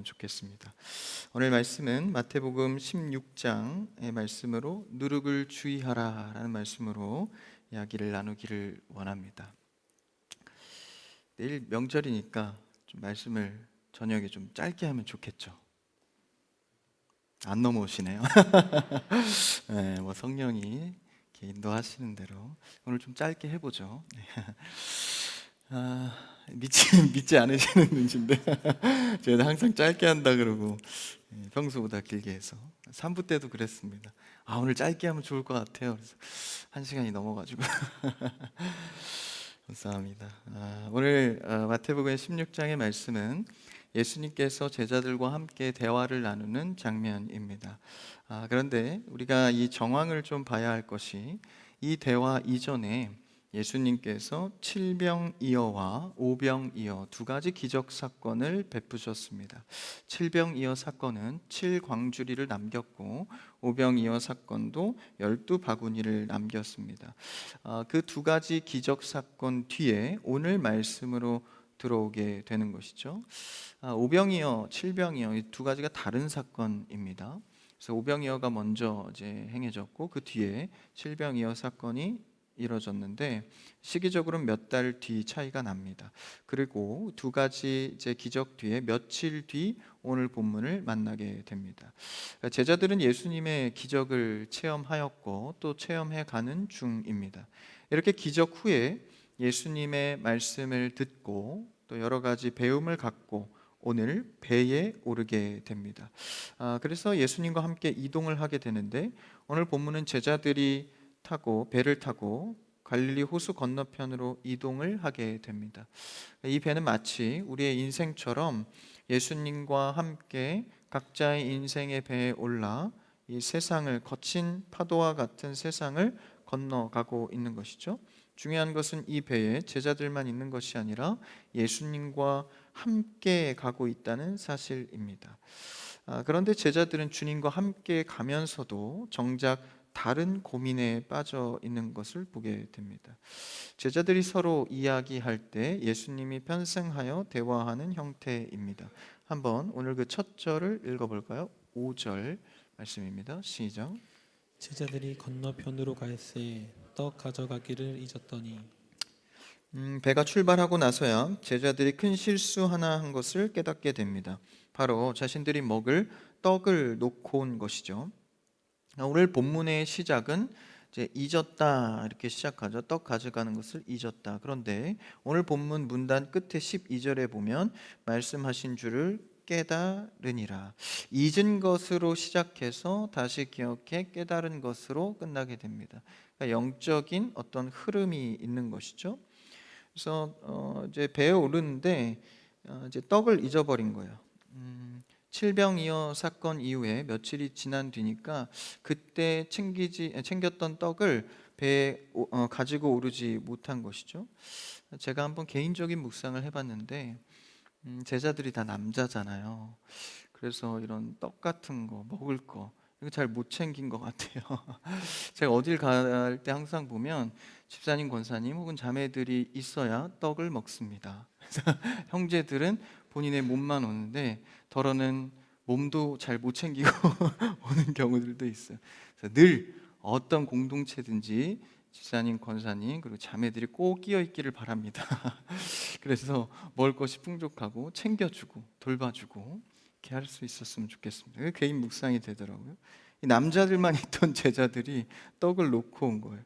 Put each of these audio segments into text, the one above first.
좋겠습니다. 오늘 말씀은 마태복음 16장의 말씀으로 누룩을 주의하라 라는 말씀으로 이야기를 나누기를 원합니다. 내일 명절이니까 좀 말씀을 저녁에 좀 짧게 하면 좋겠죠. 안 넘어오시네요. 네, 뭐 성령이 이렇게 인도하시는 대로 오늘 좀 짧게 해보죠. 믿지 않으시는 눈치인데 제가 항상 짧게 한다 그러고 평소보다 길게 해서 3부 때도 그랬습니다. 오늘 짧게 하면 좋을 것 같아요. 그래서 1시간이 넘어가지고 감사합니다. 오늘 마태복음 16장의 말씀은 예수님께서 제자들과 함께 대화를 나누는 장면입니다. 그런데 우리가 이 정황을 좀 봐야 할 것이, 이 대화 이전에 예수님께서 칠병이어와 오병이어 두 가지 기적 사건을 베푸셨습니다. 칠병이어 사건은 7광주리를 남겼고, 오병이어 사건도 12바구니를 남겼습니다. 그 두 가지 기적 사건 뒤에 오늘 말씀으로 들어오게 되는 것이죠. 오병이어, 칠병이어 이 두 가지가 다른 사건입니다. 그래서 오병이어가 먼저 이제 행해졌고 그 뒤에 칠병이어 사건이 이뤄졌는데 시기적으로는 몇 달 뒤 차이가 납니다. 그리고 두 가지 이제 기적 뒤에 며칠 뒤 오늘 본문을 만나게 됩니다. 제자들은 예수님의 기적을 체험하였고 또 체험해 가는 중입니다. 이렇게 기적 후에 예수님의 말씀을 듣고 또 여러 가지 배움을 갖고 오늘 배에 오르게 됩니다. 그래서 예수님과 함께 이동을 하게 되는데 오늘 본문은 제자들이 배를 타고 갈릴리 호수 건너편으로 이동을 하게 됩니다. 이 배는 마치 우리의 인생처럼 예수님과 함께 각자의 인생의 배에 올라 이 세상을, 거친 파도와 같은 세상을 건너가고 있는 것이죠. 중요한 것은 이 배에 제자들만 있는 것이 아니라 예수님과 함께 가고 있다는 사실입니다. 그런데 제자들은 주님과 함께 가면서도 정작 다른 고민에 빠져 있는 것을 보게 됩니다. 제자들이 서로 이야기할 때 예수님이 편승하여 대화하는 형태입니다. 한번 오늘 그 첫 절을 읽어볼까요? 5절 말씀입니다. 시작. 제자들이 건너편으로 갈새 떡 가져가기를 잊었더니. 배가 출발하고 나서야 제자들이 큰 실수 하나 한 것을 깨닫게 됩니다. 바로 자신들이 먹을 떡을 놓고 온 것이죠. 오늘 본문의 시작은 이제 잊었다 이렇게 시작하죠. 떡 가져가는 것을 잊었다. 그런데 오늘 본문 문단 끝에 12절에 보면 말씀하신 줄을 깨달으니라. 잊은 것으로 시작해서 다시 기억해 깨달은 것으로 끝나게 됩니다. 그러니까 영적인 어떤 흐름이 있는 것이죠. 그래서 이제 배에 오르는데 이제 떡을 잊어버린 거예요. 칠병이어 사건 이후에 며칠이 지난 뒤니까 그때 챙겼던 떡을 배에 가지고 오르지 못한 것이죠. 제가 한번 개인적인 묵상을 해봤는데 제자들이 다 남자잖아요. 그래서 이런 떡 같은 거, 먹을 거 이거 잘 못 챙긴 것 같아요. 제가 어딜 갈 때 항상 보면 집사님, 권사님 혹은 자매들이 있어야 떡을 먹습니다. 그래서 형제들은 본인의 몸만 오는데 덜어는 몸도 잘 못 챙기고 오는 경우들도 있어요. 그래서 늘 어떤 공동체든지 집사님, 권사님 그리고 자매들이 꼭 끼어 있기를 바랍니다. 그래서 먹을 것이 풍족하고 챙겨주고 돌봐주고 이렇게 할 수 있었으면 좋겠습니다. 그게 개인 묵상이 되더라고요. 이 남자들만 있던 제자들이 떡을 놓고 온 거예요.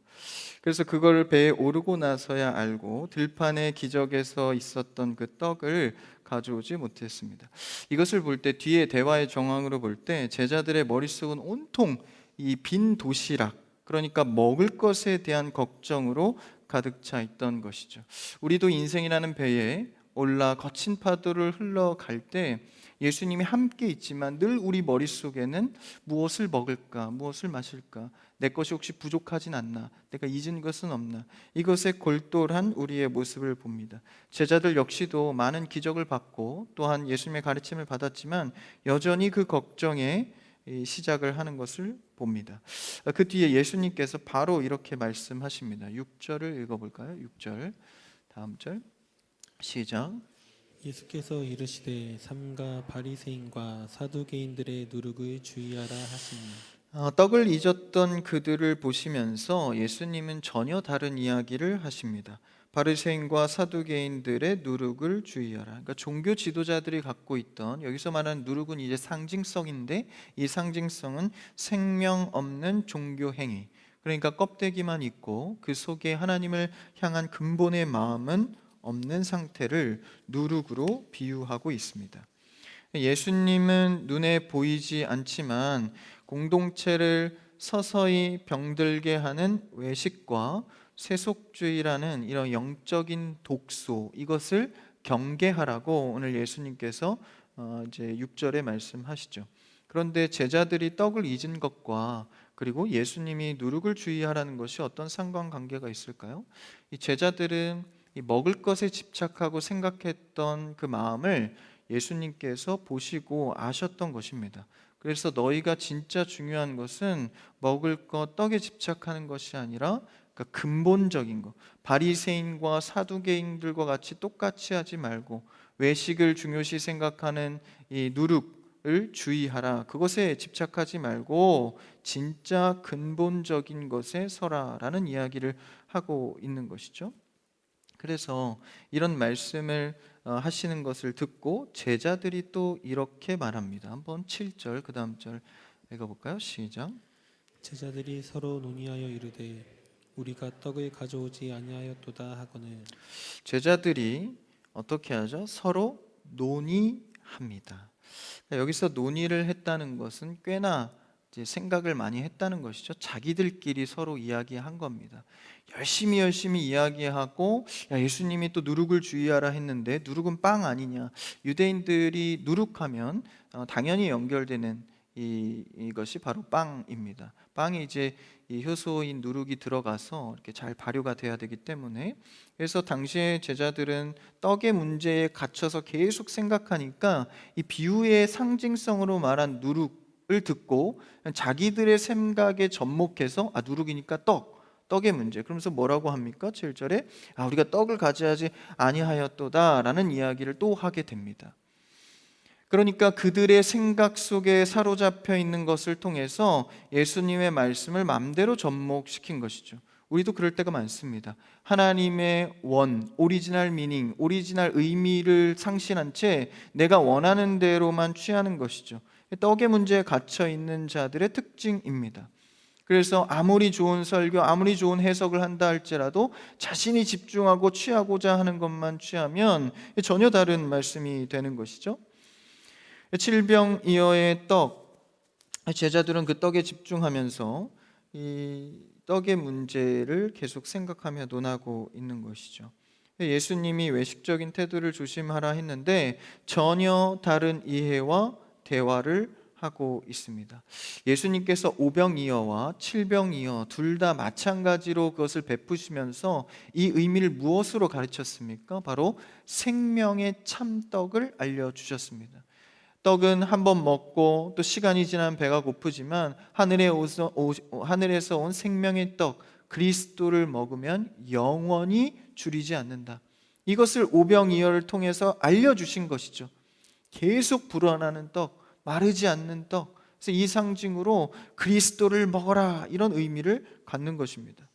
그래서 그걸 배에 오르고 나서야 알고 들판의 기적에서 있었던 그 떡을 가져오지 못했습니다. 이것을 볼 때, 뒤에 대화의 정황으로 볼 때 제자들의 머릿속은 온통 이 빈 도시락, 그러니까 먹을 것에 대한 걱정으로 가득 차 있던 것이죠. 우리도 인생이라는 배에 올라 거친 파도를 흘러갈 때 예수님이 함께 있지만 늘 우리 머릿속에는 무엇을 먹을까, 무엇을 마실까, 내 것이 혹시 부족하진 않나, 내가 잊은 것은 없나, 이것에 골똘한 우리의 모습을 봅니다. 제자들 역시도 많은 기적을 받고 또한 예수님의 가르침을 받았지만 여전히 그 걱정에 시작을 하는 것을 봅니다. 그 뒤에 예수님께서 바로 이렇게 말씀하십니다. 6절을 읽어볼까요? 6절 다음 절 시작. 예수께서 이르시되 삼가 바리새인과 사두개인들의 누룩을 주의하라 하시니 떡을 잊었던 그들을 보시면서 예수님은 전혀 다른 이야기를 하십니다. 바리새인과 사두개인들의 누룩을 주의하라. 그러니까 종교 지도자들이 갖고 있던, 여기서 말하는 누룩은 이제 상징성인데, 이 상징성은 생명 없는 종교 행위. 그러니까 껍데기만 있고 그 속에 하나님을 향한 근본의 마음은 없는 상태를 누룩으로 비유하고 있습니다. 예수님은 눈에 보이지 않지만 공동체를 서서히 병들게 하는 외식과 세속주의라는 이런 영적인 독소, 이것을 경계하라고 오늘 예수님께서 이제 6절에 말씀하시죠. 그런데 제자들이 떡을 잊은 것과 그리고 예수님이 누룩을 주의하라는 것이 어떤 상관관계가 있을까요? 이 제자들은 이 먹을 것에 집착하고 생각했던 그 마음을 예수님께서 보시고 아셨던 것입니다. 그래서 너희가 진짜 중요한 것은 먹을 것, 떡에 집착하는 것이 아니라 그러니까 근본적인 것, 바리새인과 사두개인들과 같이 똑같이 하지 말고 외식을 중요시 생각하는 이 누룩을 주의하라. 그것에 집착하지 말고 진짜 근본적인 것에 서라라는 이야기를 하고 있는 것이죠. 그래서 이런 말씀을 하시는 것을 듣고 제자들이 또 이렇게 말합니다. 한번 7절 그 다음 절 읽어볼까요? 시작. 제자들이 서로 논의하여 이르되 우리가 떡을 가져오지 아니하였도다 하거늘 제자들이 어떻게 하죠? 서로 논의합니다. 여기서 논의를 했다는 것은 꽤나 이제 생각을 많이 했다는 것이죠. 자기들끼리 서로 이야기한 겁니다. 열심히 이야기하고, 야, 예수님이 또 누룩을 주의하라 했는데 누룩은 빵 아니냐? 유대인들이 누룩하면 당연히 연결되는 이것이 바로 빵입니다. 빵이 이제 이 효소인 누룩이 들어가서 이렇게 잘 발효가 돼야 되기 때문에, 그래서 당시의 제자들은 떡의 문제에 갇혀서 계속 생각하니까 이 비유의 상징성으로 말한 누룩을 듣고 자기들의 생각에 접목해서 누룩이니까 떡의 문제. 그러면서 뭐라고 합니까? 7절에 우리가 떡을 가져야지 아니하였도다라는 이야기를 또 하게 됩니다. 그러니까 그들의 생각 속에 사로잡혀 있는 것을 통해서 예수님의 말씀을 마음대로 접목시킨 것이죠. 우리도 그럴 때가 많습니다. 하나님의 오리지널 미닝, 오리지널 의미를 상실한 채 내가 원하는 대로만 취하는 것이죠. 떡의 문제에 갇혀 있는 자들의 특징입니다. 그래서 아무리 좋은 설교, 아무리 좋은 해석을 한다 할지라도 자신이 집중하고 취하고자 하는 것만 취하면 전혀 다른 말씀이 되는 것이죠. 칠병이어의 떡, 제자들은 그 떡에 집중하면서 이 떡의 문제를 계속 생각하며 논하고 있는 것이죠. 예수님이 외식적인 태도를 조심하라 했는데 전혀 다른 이해와 대화를 하고 있습니다. 예수님께서 오병이어와 칠병이어 둘 다 마찬가지로 그것을 베푸시면서 이 의미를 무엇으로 가르쳤습니까? 바로 생명의 참떡을 알려주셨습니다. 떡은 한번 먹고 또 시간이 지나면 배가 고프지만 하늘에서 온 생명의 떡 그리스도를 먹으면 영원히 줄이지 않는다. 이것을 오병이어를 통해서 알려주신 것이죠. 계속 불어나는 떡, 마르지 않는 떡. 그래서 이 상징으로 그리스도를 먹어라, 이런 의미를 갖는 것입니다.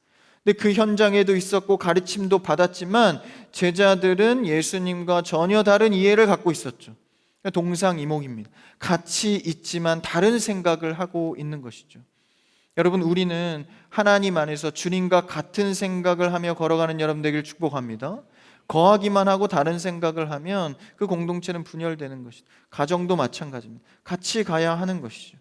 근데 그 현장에도 있었고 가르침도 받았지만 제자들은 예수님과 전혀 다른 이해를 갖고 있었죠. 동상이몽입니다. 같이 있지만 다른 생각을 하고 있는 것이죠. 여러분, 우리는 하나님 안에서 주님과 같은 생각을 하며 걸어가는 여러분 되길 축복합니다. 거하기만 하고 다른 생각을 하면 그 공동체는 분열되는 것이죠. 가정도 마찬가지입니다. 같이 가야 하는 것이죠.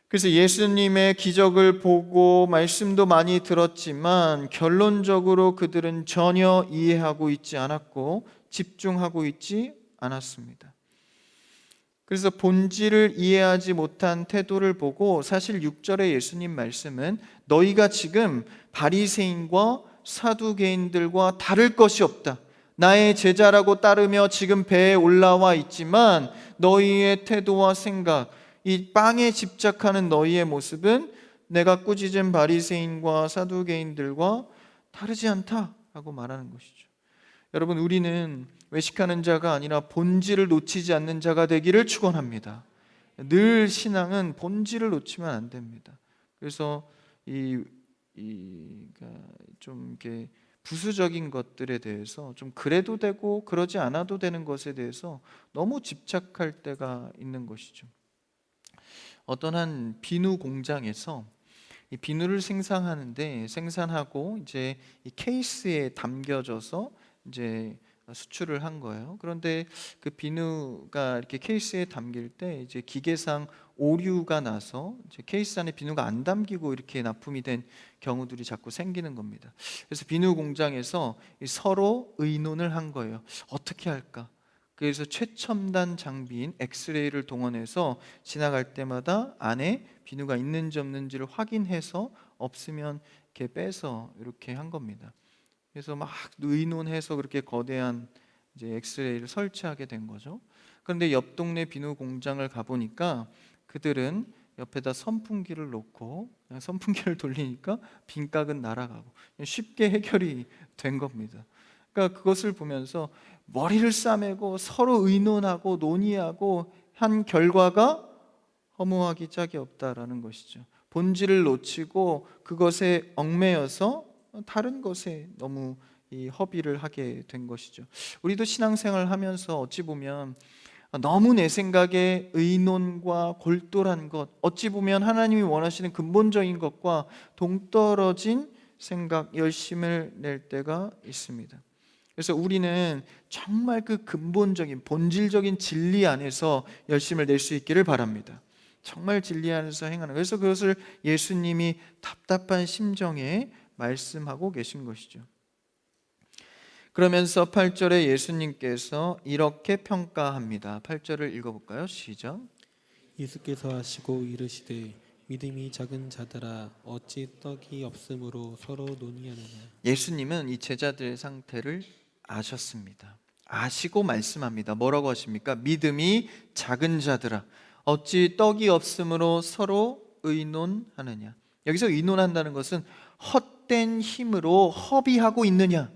그래서 예수님의 기적을 보고 말씀도 많이 들었지만 결론적으로 그들은 전혀 이해하고 있지 않았고 집중하고 있지 않았습니다. 그래서 본질을 이해하지 못한 태도를 보고 사실 6절의 예수님 말씀은 너희가 지금 바리새인과 사두개인들과 다를 것이 없다. 나의 제자라고 따르며 지금 배에 올라와 있지만 너희의 태도와 생각, 이 빵에 집착하는 너희의 모습은 내가 꾸짖은 바리새인과 사두개인들과 다르지 않다라고 말하는 것이죠. 여러분, 우리는 외식하는 자가 아니라 본질을 놓치지 않는 자가 되기를 축원합니다. 늘 신앙은 본질을 놓치면 안 됩니다. 그래서 좀 이렇게 부수적인 것들에 대해서 좀 그래도 되고 그러지 않아도 되는 것에 대해서 너무 집착할 때가 있는 것이죠. 어떤 한 비누 공장에서 이 비누를 생산하고 이제 이 케이스에 담겨져서 이제 수출을 한 거예요. 그런데 그 비누가 이렇게 케이스에 담길 때 이제 기계상 오류가 나서 이제 케이스 안에 비누가 안 담기고 이렇게 납품이 된 경우들이 자꾸 생기는 겁니다. 그래서 비누 공장에서 서로 의논을 한 거예요. 어떻게 할까? 그래서 최첨단 장비인 엑스레이를 동원해서 지나갈 때마다 안에 비누가 있는지 없는지를 확인해서 없으면 이렇게 빼서 이렇게 한 겁니다. 그래서 막 의논해서 그렇게 거대한 이제 엑스레이를 설치하게 된 거죠. 그런데 옆 동네 비누 공장을 가보니까 그들은 옆에다 선풍기를 놓고 그냥 선풍기를 돌리니까 빈각은 날아가고 쉽게 해결이 된 겁니다. 그러니까 그것을 보면서 머리를 싸매고 서로 의논하고 논의하고 한 결과가 허무하기 짝이 없다라는 것이죠. 본질을 놓치고 그것에 얽매여서 다른 것에 너무 허비를 하게 된 것이죠. 우리도 신앙생활을 하면서 어찌 보면 너무 내 생각에 의논과 골똘한 것, 어찌 보면 하나님이 원하시는 근본적인 것과 동떨어진 생각, 열심을 낼 때가 있습니다. 그래서 우리는 정말 그 근본적인 본질적인 진리 안에서 열심을 낼 수 있기를 바랍니다. 정말 진리 안에서 행하는, 그래서 그것을 예수님이 답답한 심정에 말씀하고 계신 것이죠. 그러면서 8절에 예수님께서 이렇게 평가합니다. 8절을 읽어볼까요? 시작. 예수께서 하시고 이르시되 믿음이 작은 자들아 어찌 떡이 없으므로 서로 논의하느냐. 예수님은 이 제자들의 상태를 아셨습니다. 아시고 말씀합니다. 뭐라고 하십니까? 믿음이 작은 자들아 어찌 떡이 없으므로 서로 의논하느냐. 여기서 의논한다는 것은 헛된 힘으로 허비하고 있느냐.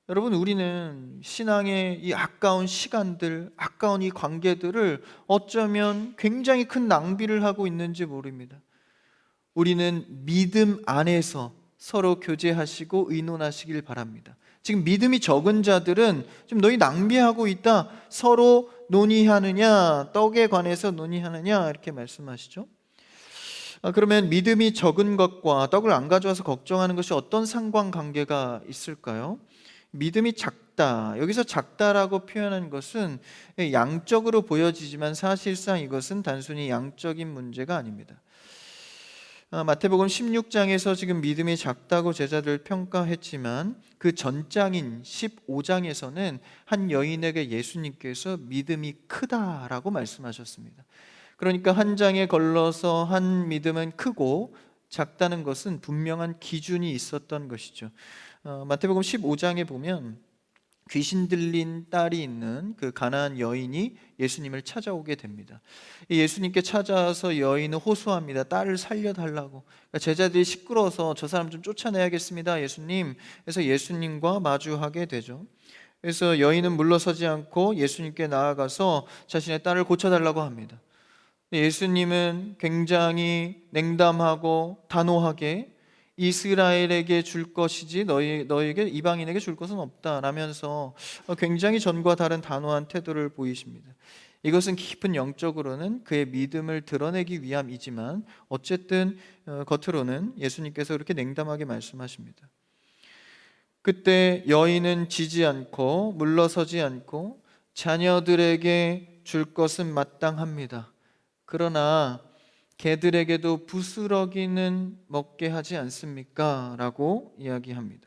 여러분, 우리는 신앙의 이 아까운 시간들, 아까운 이 관계들을 어쩌면 굉장히 큰 낭비를 하고 있는지 모릅니다. 우리는 믿음 안에서 서로 교제하시고 의논하시길 바랍니다. 지금 믿음이 적은 자들은 지금 너희 낭비하고 있다. 서로 논의하느냐, 떡에 관해서 논의하느냐 이렇게 말씀하시죠. 그러면 믿음이 적은 것과 떡을 안 가져와서 걱정하는 것이 어떤 상관관계가 있을까요? 믿음이 작다. 여기서 작다라고 표현한 것은 양적으로 보여지지만 사실상 이것은 단순히 양적인 문제가 아닙니다. 마태복음 16장에서 지금 믿음이 작다고 제자들 평가했지만 그 전장인 15장에서는 한 여인에게 예수님께서 믿음이 크다라고 말씀하셨습니다. 그러니까 한 장에 걸러서 한 믿음은 크고 작다는 것은 분명한 기준이 있었던 것이죠. 마태복음 15장에 보면 귀신 들린 딸이 있는 그 가나안 여인이 예수님을 찾아오게 됩니다. 예수님께 찾아와서 여인은 호소합니다. 딸을 살려달라고. 그러니까 제자들이 시끄러워서 저 사람 좀 쫓아내야겠습니다, 예수님. 그래서 예수님과 마주하게 되죠. 그래서 여인은 물러서지 않고 예수님께 나아가서 자신의 딸을 고쳐달라고 합니다. 예수님은 굉장히 냉담하고 단호하게 이스라엘에게 줄 것이지 너희에게 이방인에게 줄 것은 없다 라면서 굉장히 전과 다른 단호한 태도를 보이십니다. 이것은 깊은 영적으로는 그의 믿음을 드러내기 위함이지만 어쨌든 겉으로는 예수님께서 그렇게 냉담하게 말씀하십니다. 그때 여인은 지지 않고 물러서지 않고 자녀들에게 줄 것은 마땅합니다. 그러나 개들에게도 부스러기는 먹게 하지 않습니까? 라고 이야기합니다.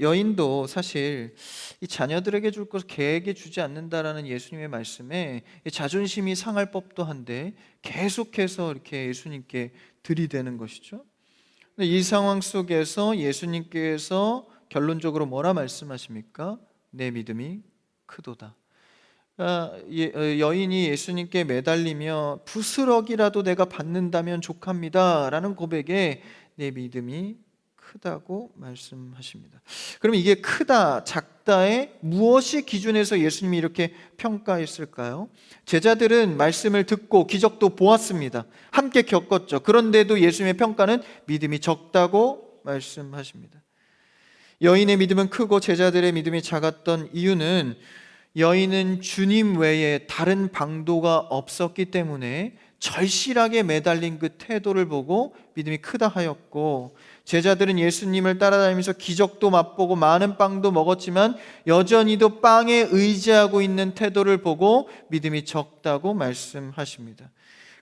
여인도 사실 이 자녀들에게 줄 것을 개에게 주지 않는다라는 예수님의 말씀에 자존심이 상할 법도 한데 계속해서 이렇게 예수님께 들이대는 것이죠. 이 상황 속에서 예수님께서 결론적으로 뭐라 말씀하십니까? 내 믿음이 크도다. 여인이 예수님께 매달리며 부스러기라도 내가 받는다면 족합니다 라는 고백에 내 믿음이 크다고 말씀하십니다. 그럼 이게 크다, 작다의 무엇이 기준에서 예수님이 이렇게 평가했을까요? 제자들은 말씀을 듣고 기적도 보았습니다. 함께 겪었죠. 그런데도 예수님의 평가는 믿음이 적다고 말씀하십니다. 여인의 믿음은 크고 제자들의 믿음이 작았던 이유는 여인은 주님 외에 다른 방도가 없었기 때문에 절실하게 매달린 그 태도를 보고 믿음이 크다 하였고, 제자들은 예수님을 따라다니면서 기적도 맛보고 많은 빵도 먹었지만 여전히도 빵에 의지하고 있는 태도를 보고 믿음이 적다고 말씀하십니다.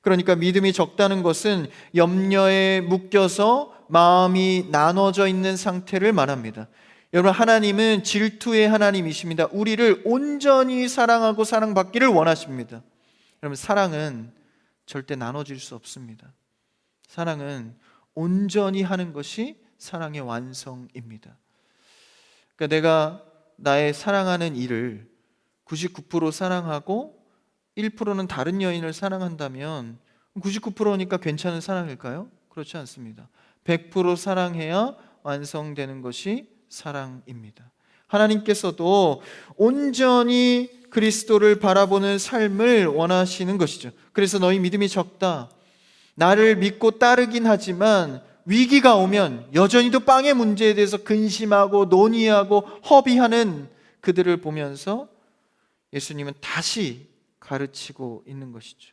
그러니까 믿음이 적다는 것은 염려에 묶여서 마음이 나눠져 있는 상태를 말합니다. 여러분, 하나님은 질투의 하나님이십니다. 우리를 온전히 사랑하고 사랑받기를 원하십니다. 여러분, 사랑은 절대 나눠질 수 없습니다. 사랑은 온전히 하는 것이 사랑의 완성입니다. 그러니까 내가 나의 사랑하는 이를 99% 사랑하고 1%는 다른 여인을 사랑한다면 99%니까 괜찮은 사랑일까요? 그렇지 않습니다. 100% 사랑해야 완성되는 것이 사랑입니다. 하나님께서도 온전히 그리스도를 바라보는 삶을 원하시는 것이죠. 그래서 너희 믿음이 적다, 나를 믿고 따르긴 하지만 위기가 오면 여전히도 빵의 문제에 대해서 근심하고 논의하고 허비하는 그들을 보면서 예수님은 다시 가르치고 있는 것이죠.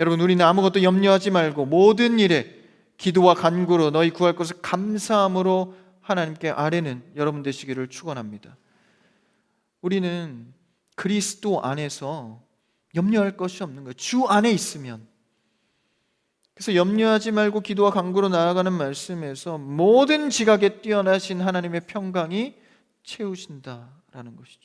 여러분, 우리는 아무것도 염려하지 말고 모든 일에 기도와 간구로 너희 구할 것을 감사함으로 하나님께 아뢰는 여러분 되시기를 축원합니다. 우리는 그리스도 안에서 염려할 것이 없는 거예요. 주 안에 있으면. 그래서 염려하지 말고 기도와 간구로 나아가는 말씀에서 모든 지각에 뛰어나신 하나님의 평강이 채우신다라는 것이죠.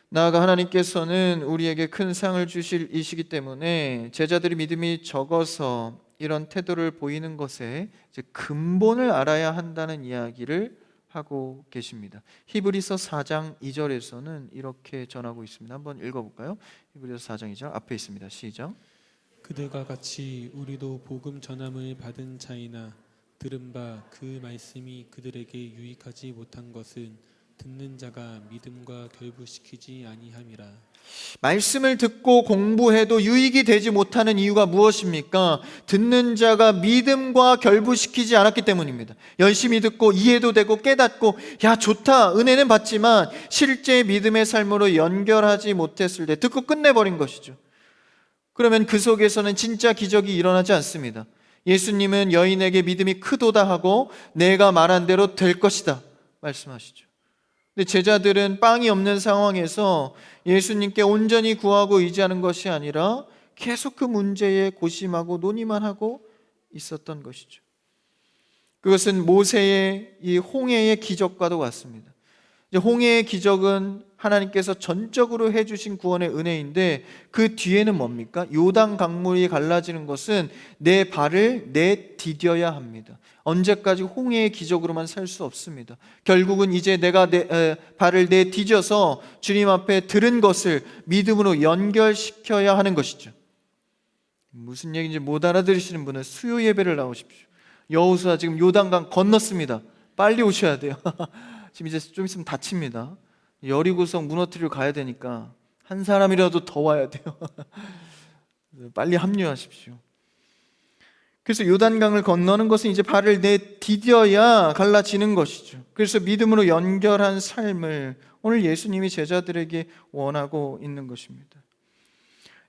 나아가 하나님께서는 우리에게 큰 상을 주실 이시기 때문에 제자들의 믿음이 적어서 이런 태도를 보이는 것에 이제 근본을 알아야 한다는 이야기를 하고 계십니다. 히브리서 4장 2절에서는 이렇게 전하고 있습니다. 한번 읽어볼까요? 히브리서 4장 2절 앞에 있습니다. 시작. 그들과 같이 우리도 복음 전함을 받은 자이나 들은 바 그 말씀이 그들에게 유익하지 못한 것은 듣는 자가 믿음과 결부시키지 아니함이라. 말씀을 듣고 공부해도 유익이 되지 못하는 이유가 무엇입니까? 듣는 자가 믿음과 결부시키지 않았기 때문입니다. 열심히 듣고 이해도 되고 깨닫고 야 좋다 은혜는 받지만 실제 믿음의 삶으로 연결하지 못했을 때 듣고 끝내버린 것이죠. 그러면 그 속에서는 진짜 기적이 일어나지 않습니다. 예수님은 여인에게 믿음이 크도다 하고 내가 말한 대로 될 것이다 말씀하시죠. 근데 제자들은 빵이 없는 상황에서 예수님께 온전히 구하고 의지하는 것이 아니라 계속 그 문제에 고심하고 논의만 하고 있었던 것이죠. 그것은 모세의 이 홍해의 기적과도 같습니다. 이제 홍해의 기적은 하나님께서 전적으로 해주신 구원의 은혜인데 그 뒤에는 뭡니까? 요단 강물이 갈라지는 것은 내 발을 내디뎌야 합니다. 언제까지 홍해의 기적으로만 살 수 없습니다. 결국은 이제 내가 발을 내디뎌서 주님 앞에 들은 것을 믿음으로 연결시켜야 하는 것이죠. 무슨 얘기인지 못 알아들으시는 분은 수요 예배를 나오십시오. 여호수아 지금 요단강 건넜습니다. 빨리 오셔야 돼요. 지금 이제 좀 있으면 다칩니다. 여리고성 무너뜨리러 가야 되니까 한 사람이라도 더 와야 돼요. 빨리 합류하십시오. 그래서 요단강을 건너는 것은 이제 발을 내디뎌야 갈라지는 것이죠. 그래서 믿음으로 연결한 삶을 오늘 예수님이 제자들에게 원하고 있는 것입니다.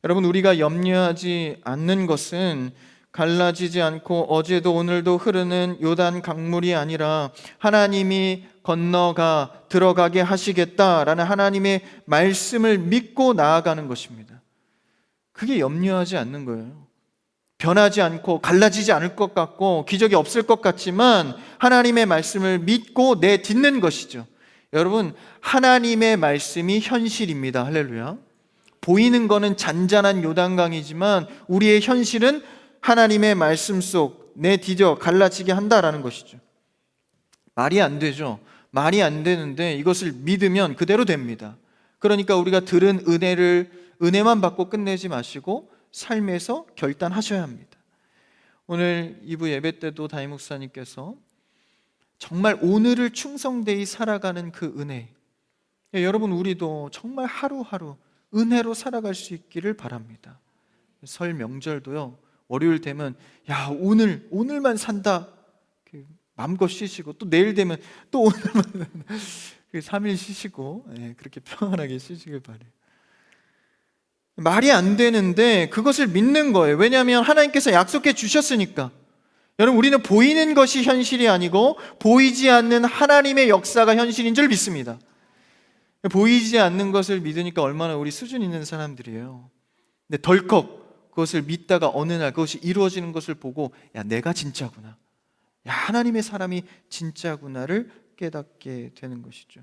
여러분, 우리가 염려하지 않는 것은 갈라지지 않고 어제도 오늘도 흐르는 요단 강물이 아니라 하나님이 건너가 들어가게 하시겠다라는 하나님의 말씀을 믿고 나아가는 것입니다. 그게 염려하지 않는 거예요. 변하지 않고 갈라지지 않을 것 같고 기적이 없을 것 같지만 하나님의 말씀을 믿고 내딛는 것이죠. 여러분, 하나님의 말씀이 현실입니다. 할렐루야. 보이는 거는 잔잔한 요단강이지만 우리의 현실은 하나님의 말씀 속 내디뎌 갈라지게 한다라는 것이죠. 말이 안 되죠. 말이 안 되는데 이것을 믿으면 그대로 됩니다. 그러니까 우리가 들은 은혜만 받고 끝내지 마시고 삶에서 결단하셔야 합니다. 오늘 2부 예배 때도 담임 목사님께서 정말 오늘을 충성되이 살아가는 그 은혜, 여러분 우리도 정말 하루하루 은혜로 살아갈 수 있기를 바랍니다. 설 명절도요, 월요일 되면 야 오늘만 산다 마음껏 쉬시고, 또 내일 되면 또 오늘만 3일 쉬시고, 그렇게 평안하게 쉬시길 바래요. 말이 안 되는데 그것을 믿는 거예요. 왜냐하면 하나님께서 약속해 주셨으니까. 여러분, 우리는 보이는 것이 현실이 아니고 보이지 않는 하나님의 역사가 현실인 줄 믿습니다. 보이지 않는 것을 믿으니까 얼마나 우리 수준 있는 사람들이에요. 근데 덜컥 그것을 믿다가 어느 날 그것이 이루어지는 것을 보고, 야 내가 진짜구나, 야 하나님의 사람이 진짜구나를 깨닫게 되는 것이죠.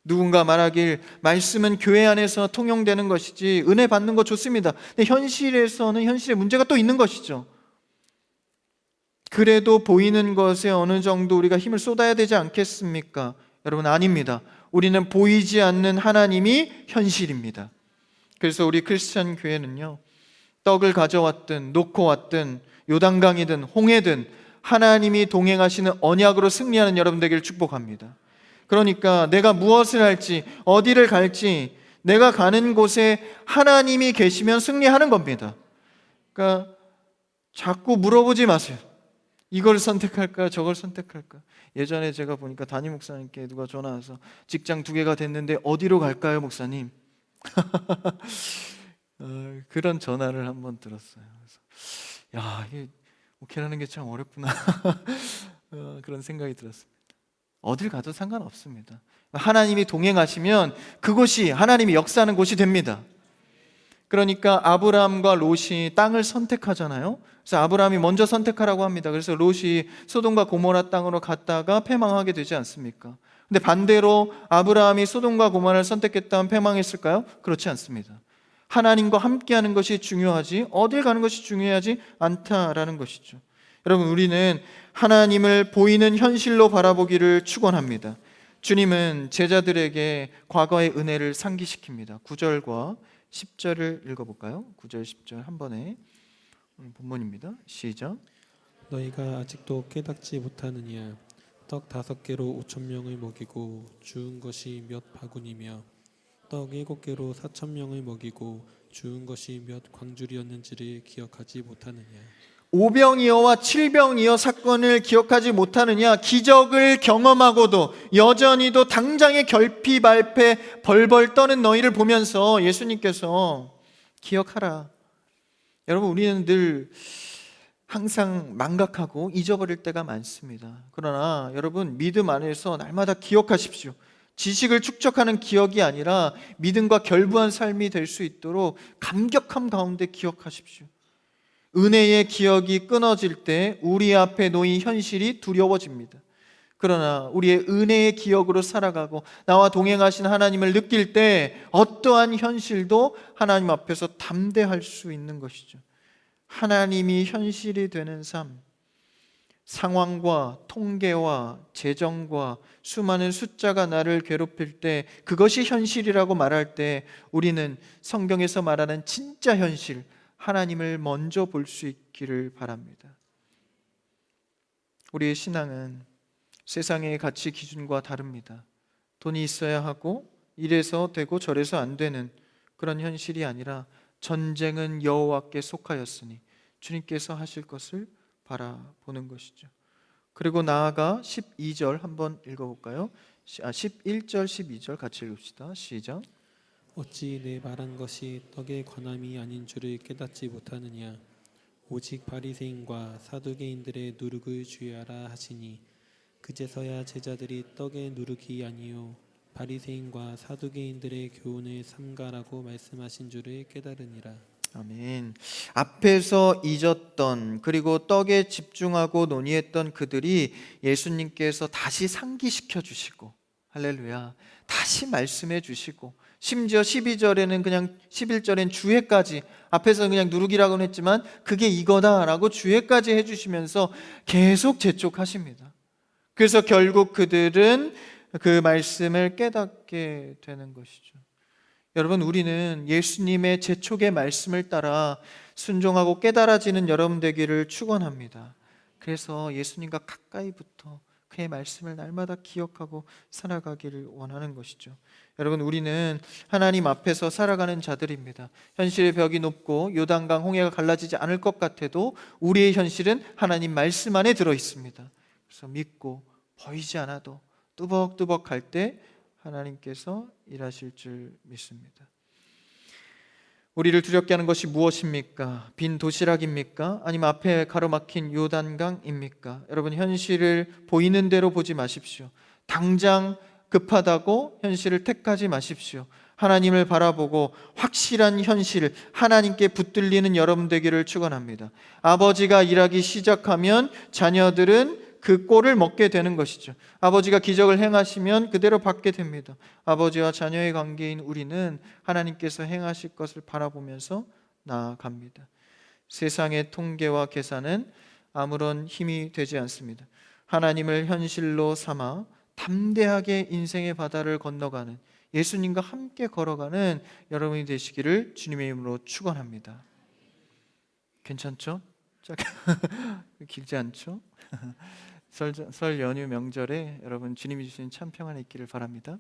누군가 말하길 말씀은 교회 안에서 통용되는 것이지 은혜 받는 거 좋습니다. 근데 현실에서는 현실에 문제가 또 있는 것이죠. 그래도 보이는 것에 어느 정도 우리가 힘을 쏟아야 되지 않겠습니까? 여러분, 아닙니다. 우리는 보이지 않는 하나님이 현실입니다. 그래서 우리 크리스천 교회는요, 떡을 가져왔든 놓고 왔든 요단강이든 홍해든 하나님이 동행하시는 언약으로 승리하는 여러분 되기를 축복합니다. 그러니까 내가 무엇을 할지, 어디를 갈지, 내가 가는 곳에 하나님이 계시면 승리하는 겁니다. 그러니까 자꾸 물어보지 마세요. 이걸 선택할까 저걸 선택할까. 예전에 제가 보니까 담임 목사님께 누가 전화 와서 직장 2개가 됐는데 어디로 갈까요 목사님? 그런 전화를 한번 들었어요. 그래서 야, 이게 목회라는 게 참 어렵구나. 그런 생각이 들었습니다. 어딜 가도 상관없습니다. 하나님이 동행하시면 그곳이 하나님이 역사하는 곳이 됩니다. 그러니까 아브라함과 롯이 땅을 선택하잖아요. 그래서 아브라함이 먼저 선택하라고 합니다. 그래서 롯이 소돔과 고모라 땅으로 갔다가 패망하게 되지 않습니까? 근데 반대로 아브라함이 소돔과 고모라를 선택했다면 패망했을까요? 그렇지 않습니다. 하나님과 함께하는 것이 중요하지 어딜 가는 것이 중요하지 않다라는 것이죠. 여러분, 우리는 하나님을 보이는 현실로 바라보기를 축원합니다. 주님은 제자들에게 과거의 은혜를 상기시킵니다. 9절과 10절을 읽어볼까요? 9절 10절 한 번에. 본문입니다. 시작. 너희가 아직도 깨닫지 못하느냐? 떡 5개로 5,000명을 먹이고 주운 것이 몇 바구니며 떡 7개로 4,000명을 먹이고 주운 것이 몇 광줄이었는지를 기억하지 못하느냐? 오병이어와 칠병이어 사건을 기억하지 못하느냐? 기적을 경험하고도 여전히도 당장의 결핍 발패 벌벌 떠는 너희를 보면서 예수님께서 기억하라. 여러분, 우리는 늘 항상 망각하고 잊어버릴 때가 많습니다. 그러나 여러분, 믿음 안에서 날마다 기억하십시오. 지식을 축적하는 기억이 아니라 믿음과 결부한 삶이 될 수 있도록 감격함 가운데 기억하십시오. 은혜의 기억이 끊어질 때 우리 앞에 놓인 현실이 두려워집니다. 그러나 우리의 은혜의 기억으로 살아가고 나와 동행하신 하나님을 느낄 때 어떠한 현실도 하나님 앞에서 담대할 수 있는 것이죠. 하나님이 현실이 되는 삶, 상황과 통계와 재정과 수많은 숫자가 나를 괴롭힐 때 그것이 현실이라고 말할 때 우리는 성경에서 말하는 진짜 현실, 하나님을 먼저 볼 수 있기를 바랍니다. 우리의 신앙은 세상의 가치 기준과 다릅니다. 돈이 있어야 하고 이래서 되고 저래서 안 되는 그런 현실이 아니라 전쟁은 여호와께 속하였으니 주님께서 하실 것을 바라보는 것이죠. 그리고 나아가 12절 한번 읽어볼까요? 11절 12절 같이 읽읍시다. 시작. 어찌 내 말한 것이 떡의 관함이 아닌 줄을 깨닫지 못하느냐? 오직 바리새인과 사두개인들의 누룩을 주의하라 하시니 그제서야 제자들이 떡의 누룩이 아니요 바리새인과 사두개인들의 교훈을 삼가라고 말씀하신 줄을 깨달으니라. 아멘. 앞에서 잊었던 그리고 떡에 집중하고 논의했던 그들이 예수님께서 다시 상기시켜 주시고, 할렐루야, 다시 말씀해 주시고, 심지어 12절에는 그냥 11절엔 주회까지, 앞에서 그냥 누룩이라고는 했지만 그게 이거다라고 주회까지 해주시면서 계속 재촉하십니다. 그래서 결국 그들은 그 말씀을 깨닫게 되는 것이죠. 여러분, 우리는 예수님의 재촉의 말씀을 따라 순종하고 깨달아지는 여러분 되기를 축원합니다. 그래서 예수님과 가까이 붙어 그의 말씀을 날마다 기억하고 살아가기를 원하는 것이죠. 여러분, 우리는 하나님 앞에서 살아가는 자들입니다. 현실의 벽이 높고 요단강 홍해가 갈라지지 않을 것 같아도 우리의 현실은 하나님 말씀 안에 들어 있습니다. 그래서 믿고 보이지 않아도 뚜벅뚜벅 갈 때 하나님께서 일하실 줄 믿습니다. 우리를 두렵게 하는 것이 무엇입니까? 빈 도시락입니까? 아니면 앞에 가로막힌 요단강입니까? 여러분, 현실을 보이는 대로 보지 마십시오. 당장 급하다고 현실을 택하지 마십시오. 하나님을 바라보고 확실한 현실, 하나님께 붙들리는 여러분 되기를 축원합니다. 아버지가 일하기 시작하면 자녀들은 그 꼴을 먹게 되는 것이죠. 아버지가 기적을 행하시면 그대로 받게 됩니다. 아버지와 자녀의 관계인 우리는 하나님께서 행하실 것을 바라보면서 나아갑니다. 세상의 통계와 계산은 아무런 힘이 되지 않습니다. 하나님을 현실로 삼아 담대하게 인생의 바다를 건너가는, 예수님과 함께 걸어가는 여러분이 되시기를 주님의 이름으로 축원합니다. 괜찮죠? 길지 않죠? 설 연휴 명절에 여러분 주님이 주신 참 평안이 있기를 바랍니다.